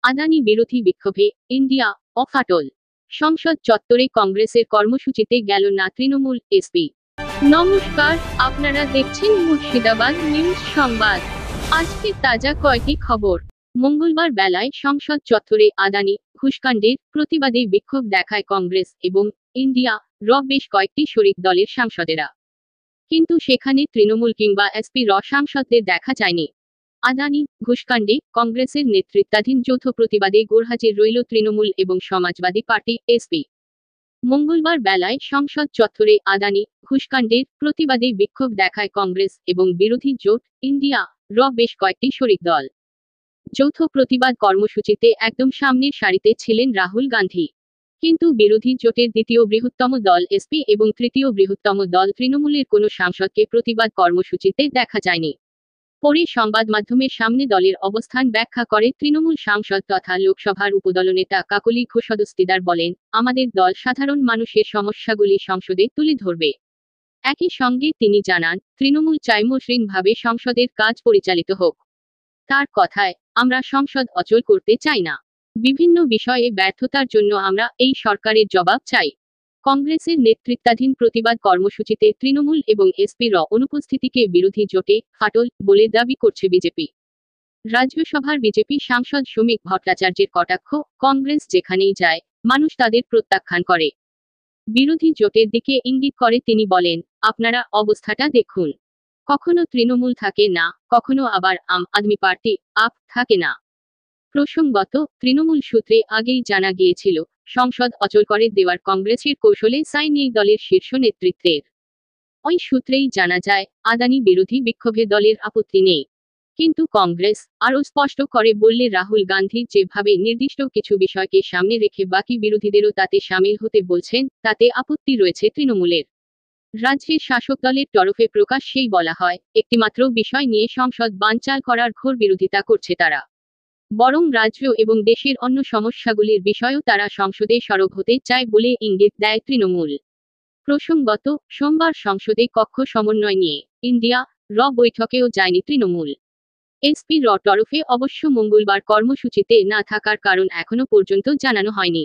আদানি বিরোধী বিক্ষোভে ইন্ডিয়া অফাটল। সংসদ চত্বরে কংগ্রেসের কর্মসূচিতে গেল না তৃণমূল এসপি। নমস্কার, আপনারা দেখছেন মুর্শিদাবাদ নিউজ সংবাদ। আজকে তাজা কয়েকটি খবর। মঙ্গলবার বেলায় সংসদ চত্বরে আদানি ঘুষকাণ্ডের প্রতিবাদে বিক্ষোভ দেখায় কংগ্রেস এবং ইন্ডিয়া বেশ কয়েকটি শরিক দলের সাংসদেরা, কিন্তু সেখানে তৃণমূল কিংবা এসপি সাংসদদের দেখা যায়নি। আদানি ঘুষকাণ্ডে কংগ্রেসের নেতৃত্বাধীন যৌথ প্রতিবাদে গোরহাজে রইল তৃণমূল এবং সমাজবাদী পার্টি এসপি। মঙ্গলবার বেলায় সংসদ চত্বরে আদানি ঘুষকাণ্ডের প্রতিবাদে বিক্ষোভ দেখায় কংগ্রেস এবং বিরোধী জোট ইন্ডিয়া বেশ কয়েকটি শরিক দল। যৌথ প্রতিবাদ কর্মসূচিতে একদম সামনের সারিতে ছিলেন রাহুল গান্ধী, কিন্তু বিরোধী জোটের দ্বিতীয় বৃহত্তম দল এসপি এবং তৃতীয় বৃহত্তম দল তৃণমূলের কোনো সাংসদকে প্রতিবাদ কর্মসূচিতে দেখা যায়নি। পরে সংবাদ মাধ্যমের সামনে দলের অবস্থান ব্যাখ্যা করে তৃণমূল সাংসদ তথা লোকসভার উপদলনেতা কাকলি ঘোষ দস্তিদার বলেন, আমাদের দল সাধারণ মানুষের সমস্যাগুলি সংসদে তুলে ধরবে। একই সঙ্গে তিনি জানান, তৃণমূল চায় মসৃণভাবে সংসদের কাজ পরিচালিত হোক। তার কথায়, আমরা সংসদ অচল করতে চাই না। বিভিন্ন বিষয়ে ব্যর্থতার জন্য আমরা এই সরকারের জবাব চাই। কংগ্রেসের নেতৃত্বাধীন প্রতিবাদ কর্মসূচিতে তৃণমূল এবং এসপির অনুপস্থিতিকে বিরোধী জোটে ফাটল বলে দাবি করছে বিজেপি। রাজ্যসভার বিজেপি সাংসদ শ্রমিক ভট্টাচার্যের কটাক্ষ, কংগ্রেস যেখানেই যায় মানুষ তাদের প্রত্যাখ্যান করে। বিরোধী জোটের দিকে ইঙ্গিত করে তিনি বলেন, আপনারা অবস্থাটা দেখুন। কখনো তৃণমূল থাকে না, কখনো আবার আম আদমি পার্টি আপ থাকে না। প্রসঙ্গত, তৃণমূল সূত্রে আগেই জানা গিয়েছিল, সংসদ অচল করে দেওয়ার কংগ্রেসের কৌশলে সাই নেই দলের শীর্ষ নেতৃত্বের। ওই সূত্রেই জানা যায়, আদানি বিরোধী বিক্ষোভে দলের আপত্তি নেই। কিন্তু কংগ্রেস আরও স্পষ্ট করে বললে রাহুল গান্ধী যেভাবে নির্দিষ্ট কিছু বিষয়কে সামনে রেখে বাকি বিরোধীদেরও তাতে সামিল হতে বলছেন, তাতে আপত্তি রয়েছে তৃণমূলের। রাজ্যের শাসক দলের তরফে প্রকাশ্যেই বলা হয়, একটিমাত্র বিষয় নিয়ে সংসদ বানচাল করার ঘোর বিরোধিতা করছে তারা। বরং রাজ্য এবং দেশের অন্য সমস্যাগুলির বিষয়েও তারা সংসদে সরব হতে চায় বলে ইঙ্গিত দেয় তৃণমূল। প্রসঙ্গত, সোমবার সংসদে কক্ষ সমন্বয় নিয়ে ইন্ডিয়া বৈঠকেও যায়নি তৃণমূল। এসপি তরফে অবশ্য মঙ্গলবার কর্মসূচিতে না থাকার কারণ এখনো পর্যন্ত জানানো হয়নি।